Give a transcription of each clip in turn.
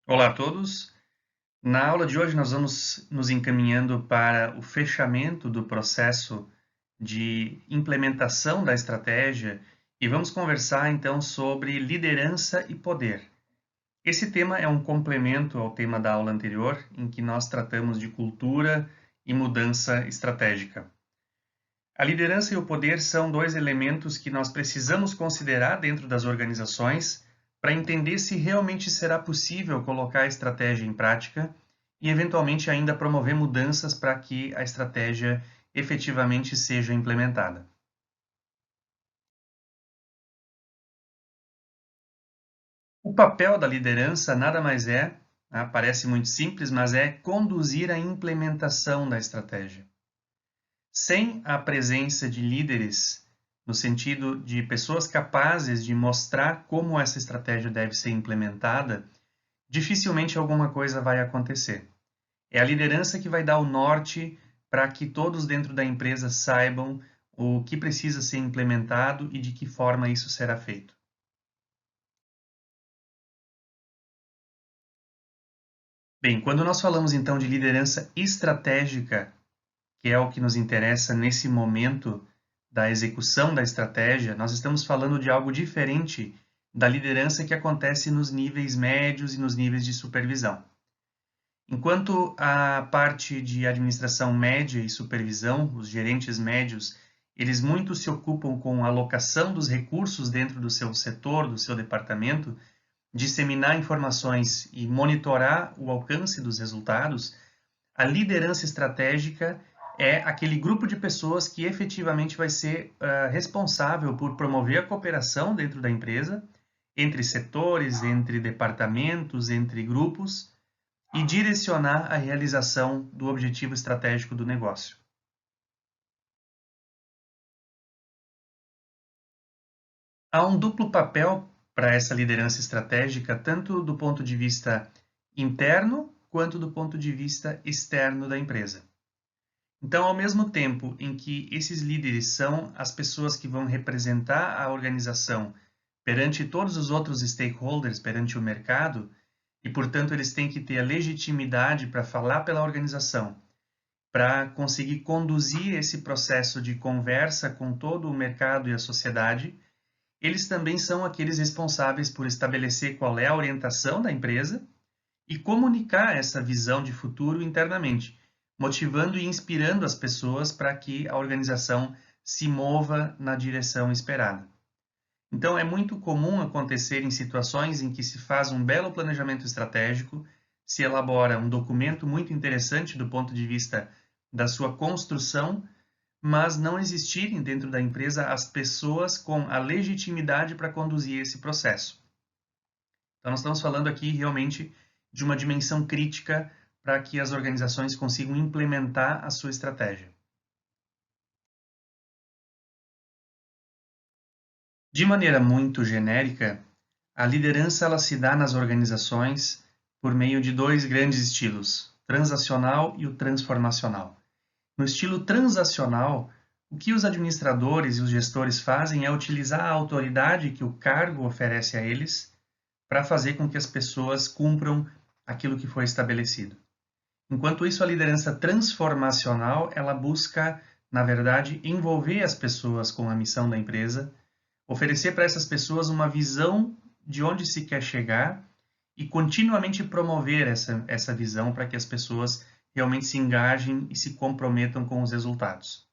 Olá a todos. Na aula de hoje nós vamos nos encaminhando para o fechamento do processo de implementação da estratégia e vamos conversar então sobre liderança e poder. Esse tema é um complemento ao tema da aula anterior, em que nós tratamos de cultura e mudança estratégica. A liderança e o poder são dois elementos que nós precisamos considerar dentro das organizações para entender se realmente será possível colocar a estratégia em prática e, eventualmente, ainda promover mudanças para que a estratégia efetivamente seja implementada. O papel da liderança nada mais é, parece muito simples, mas é conduzir a implementação da estratégia. Sem a presença de líderes, no sentido de pessoas capazes de mostrar como essa estratégia deve ser implementada, dificilmente alguma coisa vai acontecer. É a liderança que vai dar o norte para que todos dentro da empresa saibam o que precisa ser implementado e de que forma isso será feito. Bem, quando nós falamos então de liderança estratégica, que é o que nos interessa nesse momento da execução da estratégia, nós estamos falando de algo diferente da liderança que acontece nos níveis médios e nos níveis de supervisão. Enquanto a parte de administração média e supervisão, os gerentes médios, eles muito se ocupam com a alocação dos recursos dentro do seu setor, do seu departamento, disseminar informações e monitorar o alcance dos resultados, a liderança estratégica é aquele grupo de pessoas que efetivamente vai ser responsável por promover a cooperação dentro da empresa, entre setores, entre departamentos, entre grupos, e direcionar a realização do objetivo estratégico do negócio. Há um duplo papel para essa liderança estratégica, tanto do ponto de vista interno quanto do ponto de vista externo da empresa. Então, ao mesmo tempo em que esses líderes são as pessoas que vão representar a organização perante todos os outros stakeholders, perante o mercado, e, portanto, eles têm que ter a legitimidade para falar pela organização, para conseguir conduzir esse processo de conversa com todo o mercado e a sociedade, eles também são aqueles responsáveis por estabelecer qual é a orientação da empresa e comunicar essa visão de futuro internamente, motivando e inspirando as pessoas para que a organização se mova na direção esperada. Então, é muito comum acontecer em situações em que se faz um belo planejamento estratégico, se elabora um documento muito interessante do ponto de vista da sua construção, mas não existirem dentro da empresa as pessoas com a legitimidade para conduzir esse processo. Então, nós estamos falando aqui realmente de uma dimensão crítica para que as organizações consigam implementar a sua estratégia. De maneira muito genérica, a liderança ela se dá nas organizações por meio de dois grandes estilos, transacional e o transformacional. No estilo transacional, o que os administradores e os gestores fazem é utilizar a autoridade que o cargo oferece a eles para fazer com que as pessoas cumpram aquilo que foi estabelecido. Enquanto isso, a liderança transformacional, ela busca, na verdade, envolver as pessoas com a missão da empresa, oferecer para essas pessoas uma visão de onde se quer chegar e continuamente promover essa visão para que as pessoas realmente se engajem e se comprometam com os resultados.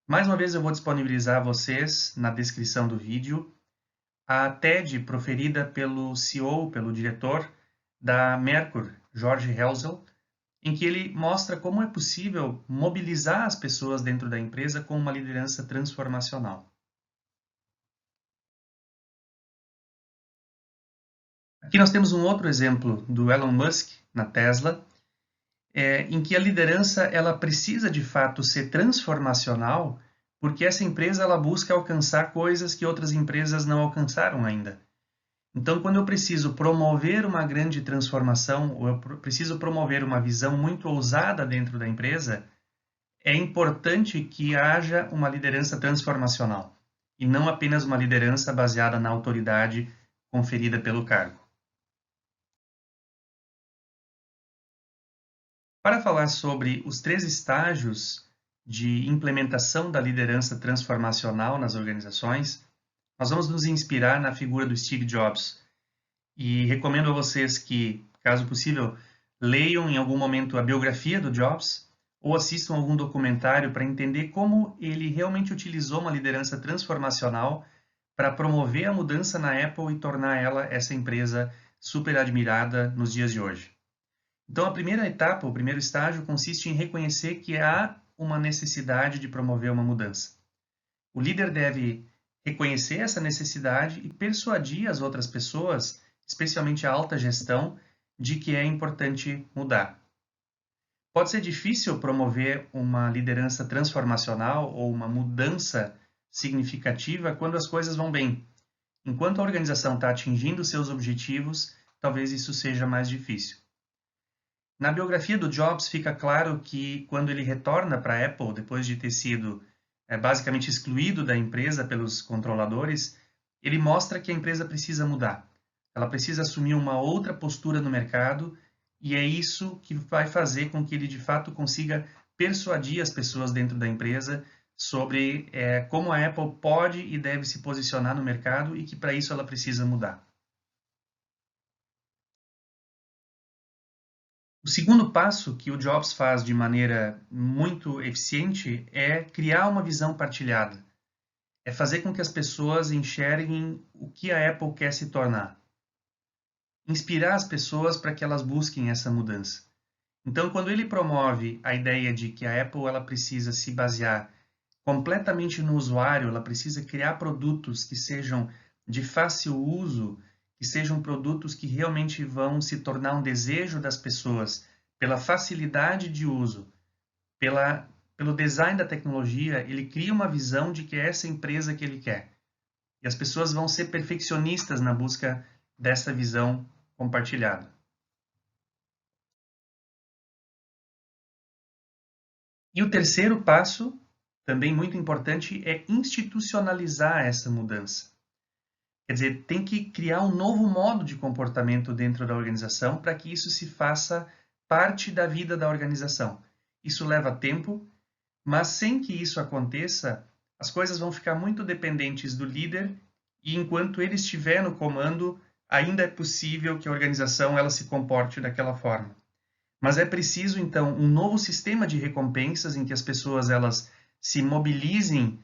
Mais uma vez, eu vou disponibilizar a vocês, na descrição do vídeo, a TED proferida pelo CEO, pelo diretor da Merkur, Jorge Helzel, em que ele mostra como é possível mobilizar as pessoas dentro da empresa com uma liderança transformacional. Aqui nós temos um outro exemplo do Elon Musk na Tesla, em que a liderança ela precisa de fato ser transformacional, porque essa empresa ela busca alcançar coisas que outras empresas não alcançaram ainda. Então, quando eu preciso promover uma grande transformação, ou eu preciso promover uma visão muito ousada dentro da empresa, é importante que haja uma liderança transformacional, e não apenas uma liderança baseada na autoridade conferida pelo cargo. Para falar sobre os 3 estágios de implementação da liderança transformacional nas organizações, nós vamos nos inspirar na figura do Steve Jobs. E recomendo a vocês que, caso possível, leiam em algum momento a biografia do Jobs ou assistam algum documentário para entender como ele realmente utilizou uma liderança transformacional para promover a mudança na Apple e tornar ela essa empresa super admirada nos dias de hoje. Então, a primeira etapa, o primeiro estágio, consiste em reconhecer que há uma necessidade de promover uma mudança. O líder deve reconhecer essa necessidade e persuadir as outras pessoas, especialmente a alta gestão, de que é importante mudar. Pode ser difícil promover uma liderança transformacional ou uma mudança significativa quando as coisas vão bem. Enquanto a organização está atingindo seus objetivos, talvez isso seja mais difícil. Na biografia do Jobs fica claro que quando ele retorna para a Apple, depois de ter sido basicamente excluído da empresa pelos controladores, ele mostra que a empresa precisa mudar. Ela precisa assumir uma outra postura no mercado e é isso que vai fazer com que ele de fato consiga persuadir as pessoas dentro da empresa sobre como a Apple pode e deve se posicionar no mercado e que para isso ela precisa mudar. O segundo passo que o Jobs faz de maneira muito eficiente é criar uma visão partilhada. É fazer com que as pessoas enxerguem o que a Apple quer se tornar. Inspirar as pessoas para que elas busquem essa mudança. Então, quando ele promove a ideia de que a Apple ela precisa se basear completamente no usuário, ela precisa criar produtos que sejam de fácil uso, que sejam produtos que realmente vão se tornar um desejo das pessoas pela facilidade de uso, pelo design da tecnologia, ele cria uma visão de que é essa empresa que ele quer. E as pessoas vão ser perfeccionistas na busca dessa visão compartilhada. E o terceiro passo, também muito importante, é institucionalizar essa mudança. Quer dizer, tem que criar um novo modo de comportamento dentro da organização para que isso se faça parte da vida da organização. Isso leva tempo, mas sem que isso aconteça, as coisas vão ficar muito dependentes do líder e enquanto ele estiver no comando, ainda é possível que a organização ela se comporte daquela forma. Mas é preciso, então, um novo sistema de recompensas em que as pessoas elas se mobilizem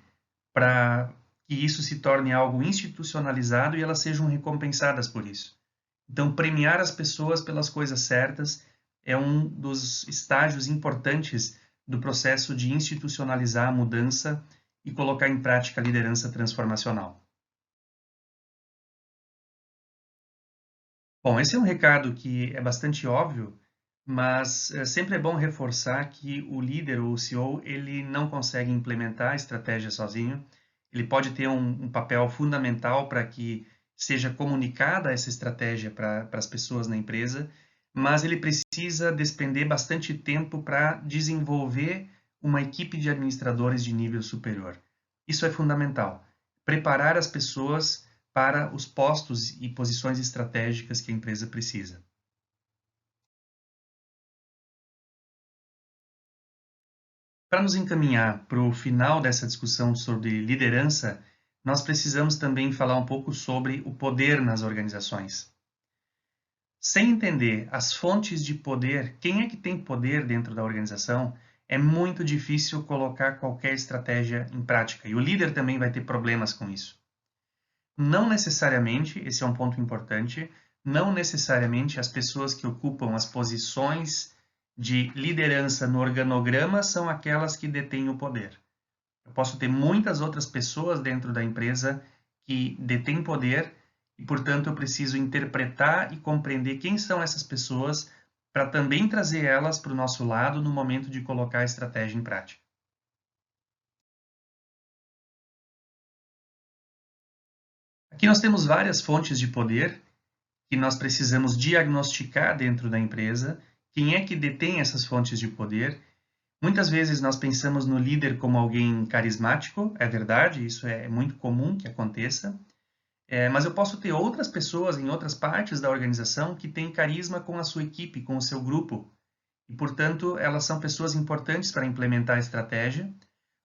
para que isso se torne algo institucionalizado e elas sejam recompensadas por isso. Então, premiar as pessoas pelas coisas certas é um dos estágios importantes do processo de institucionalizar a mudança e colocar em prática a liderança transformacional. Bom, esse é um recado que é bastante óbvio, mas sempre é bom reforçar que o líder ou o CEO ele não consegue implementar a estratégia sozinho. Ele pode ter um papel fundamental para que seja comunicada essa estratégia para as pessoas na empresa, mas ele precisa despender bastante tempo para desenvolver uma equipe de administradores de nível superior. Isso é fundamental. Preparar as pessoas para os postos e posições estratégicas que a empresa precisa. Para nos encaminhar para o final dessa discussão sobre liderança, nós precisamos também falar um pouco sobre o poder nas organizações. Sem entender as fontes de poder, quem é que tem poder dentro da organização, é muito difícil colocar qualquer estratégia em prática. E o líder também vai ter problemas com isso. Não necessariamente, esse é um ponto importante, não necessariamente as pessoas que ocupam as posições de liderança no organograma são aquelas que detêm o poder. Eu posso ter muitas outras pessoas dentro da empresa que detêm poder e, portanto, eu preciso interpretar e compreender quem são essas pessoas para também trazer elas para o nosso lado no momento de colocar a estratégia em prática. Aqui nós temos várias fontes de poder que nós precisamos diagnosticar dentro da empresa, quem é que detém essas fontes de poder. Muitas vezes nós pensamos no líder como alguém carismático, é verdade, isso é muito comum que aconteça, mas eu posso ter outras pessoas em outras partes da organização que têm carisma com a sua equipe, com o seu grupo. e, portanto, elas são pessoas importantes para implementar a estratégia,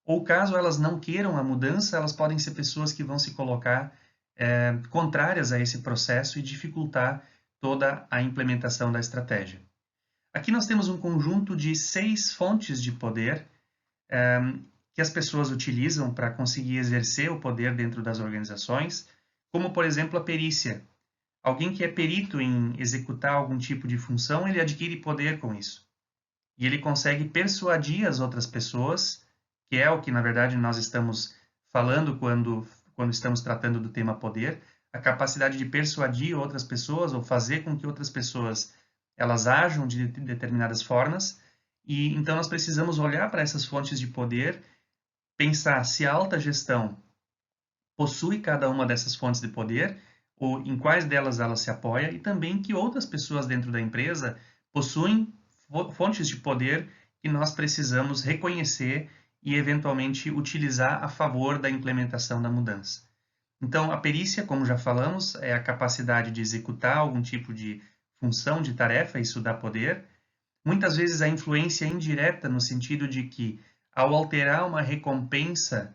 ou caso elas não queiram a mudança, elas podem ser pessoas que vão se colocar contrárias a esse processo e dificultar toda a implementação da estratégia. Aqui nós temos um conjunto de 6 fontes de poder que as pessoas utilizam para conseguir exercer o poder dentro das organizações, como, por exemplo, a perícia. Alguém que é perito em executar algum tipo de função, ele adquire poder com isso. E ele consegue persuadir as outras pessoas, que é o que, na verdade, nós estamos falando quando estamos tratando do tema poder, a capacidade de persuadir outras pessoas ou fazer com que outras pessoas elas ajam de determinadas formas. E então nós precisamos olhar para essas fontes de poder, pensar se a alta gestão possui cada uma dessas fontes de poder ou em quais delas ela se apoia, e também que outras pessoas dentro da empresa possuem fontes de poder que nós precisamos reconhecer e eventualmente utilizar a favor da implementação da mudança. Então, a perícia, como já falamos, é a capacidade de executar algum tipo de função, de tarefa, isso dá poder. Muitas vezes a influência é indireta, no sentido de que, ao alterar uma recompensa,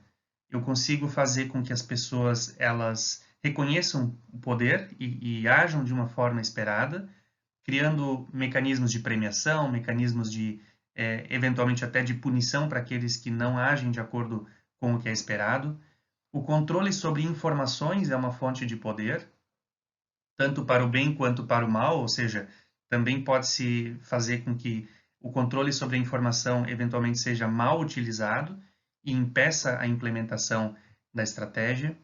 eu consigo fazer com que as pessoas elas reconheçam o poder e ajam de uma forma esperada, criando mecanismos de premiação, mecanismos de, eventualmente até de punição para aqueles que não agem de acordo com o que é esperado. O controle sobre informações é uma fonte de poder, tanto para o bem quanto para o mal, ou seja, também pode-se fazer com que o controle sobre a informação eventualmente seja mal utilizado e impeça a implementação da estratégia.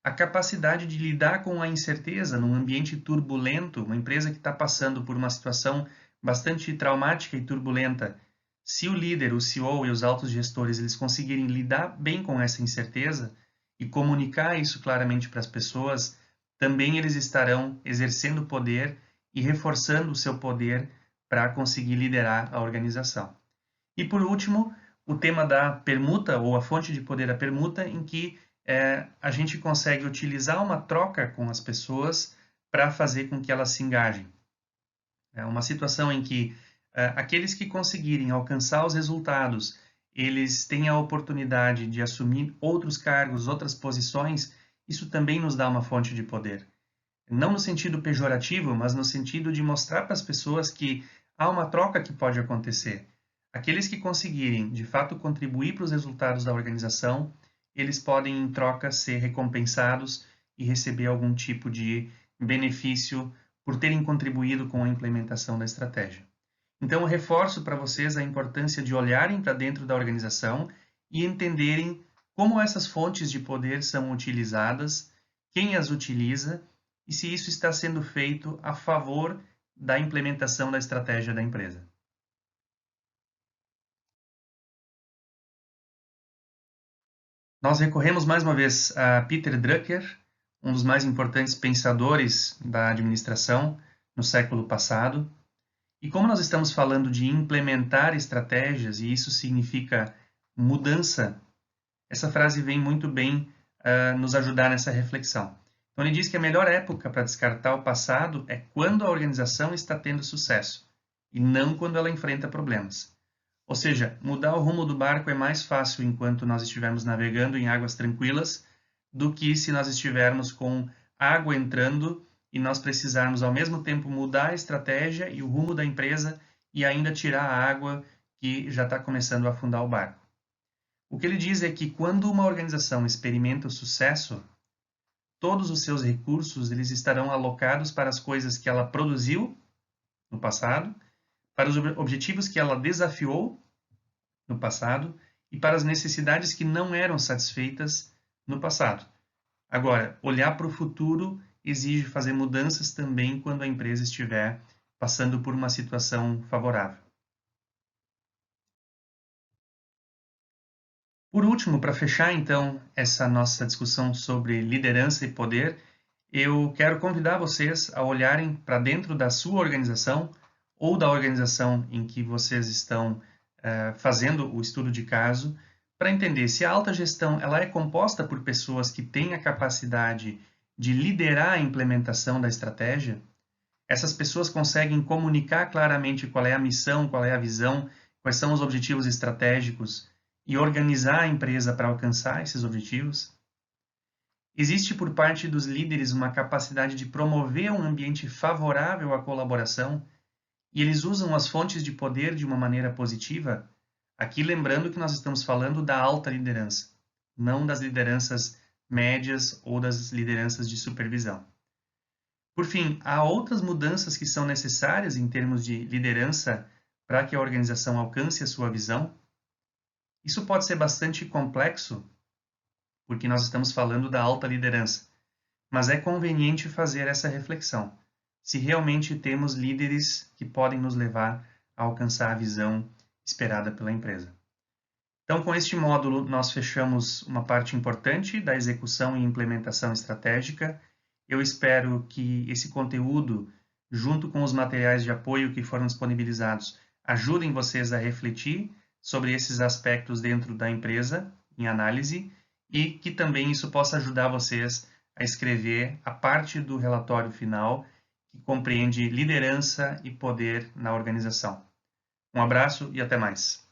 A capacidade de lidar com a incerteza num ambiente turbulento, uma empresa que está passando por uma situação bastante traumática e turbulenta, se o líder, o CEO e os altos gestores eles conseguirem lidar bem com essa incerteza e comunicar isso claramente para as pessoas, também eles estarão exercendo poder e reforçando o seu poder para conseguir liderar a organização. E por último, o tema da permuta ou a fonte de poder da permuta, em que a gente consegue utilizar uma troca com as pessoas para fazer com que elas se engajem. É uma situação em que aqueles que conseguirem alcançar os resultados, eles têm a oportunidade de assumir outros cargos, outras posições, isso também nos dá uma fonte de poder. Não no sentido pejorativo, mas no sentido de mostrar para as pessoas que há uma troca que pode acontecer. Aqueles que conseguirem, de fato, contribuir para os resultados da organização, eles podem, em troca, ser recompensados e receber algum tipo de benefício por terem contribuído com a implementação da estratégia. Então, eu reforço para vocês a importância de olharem para dentro da organização e entenderem como essas fontes de poder são utilizadas, quem as utiliza e se isso está sendo feito a favor da implementação da estratégia da empresa. Nós recorremos mais uma vez a Peter Drucker, um dos mais importantes pensadores da administração no século passado. E como nós estamos falando de implementar estratégias, e isso significa mudança, essa frase vem muito bem nos ajudar nessa reflexão. Então ele diz que a melhor época para descartar o passado é quando a organização está tendo sucesso, e não quando ela enfrenta problemas. Ou seja, mudar o rumo do barco é mais fácil enquanto nós estivermos navegando em águas tranquilas do que se nós estivermos com água entrando e nós precisarmos ao mesmo tempo mudar a estratégia e o rumo da empresa e ainda tirar a água que já está começando a afundar o barco. O que ele diz é que quando uma organização experimenta o sucesso, todos os seus recursos eles estarão alocados para as coisas que ela produziu no passado, para os objetivos que ela desafiou no passado e para as necessidades que não eram satisfeitas no passado. Agora, olhar para o futuro exige fazer mudanças também quando a empresa estiver passando por uma situação favorável. Por último, para fechar então essa nossa discussão sobre liderança e poder, eu quero convidar vocês a olharem para dentro da sua organização ou da organização em que vocês estão fazendo o estudo de caso, para entender se a alta gestão ela é composta por pessoas que têm a capacidade de liderar a implementação da estratégia. Essas pessoas conseguem comunicar claramente qual é a missão, qual é a visão, quais são os objetivos estratégicos e organizar a empresa para alcançar esses objetivos? Existe por parte dos líderes uma capacidade de promover um ambiente favorável à colaboração e eles usam as fontes de poder de uma maneira positiva? Aqui lembrando que nós estamos falando da alta liderança, não das lideranças médias ou das lideranças de supervisão. Por fim, há outras mudanças que são necessárias em termos de liderança para que a organização alcance a sua visão? Isso pode ser bastante complexo, porque nós estamos falando da alta liderança, mas é conveniente fazer essa reflexão. Se realmente temos líderes que podem nos levar a alcançar a visão esperada pela empresa. Então, com este módulo, nós fechamos uma parte importante da execução e implementação estratégica. Eu espero que esse conteúdo, junto com os materiais de apoio que foram disponibilizados, ajudem vocês a refletir sobre esses aspectos dentro da empresa, em análise, e que também isso possa ajudar vocês a escrever a parte do relatório final que compreende liderança e poder na organização. Um abraço e até mais.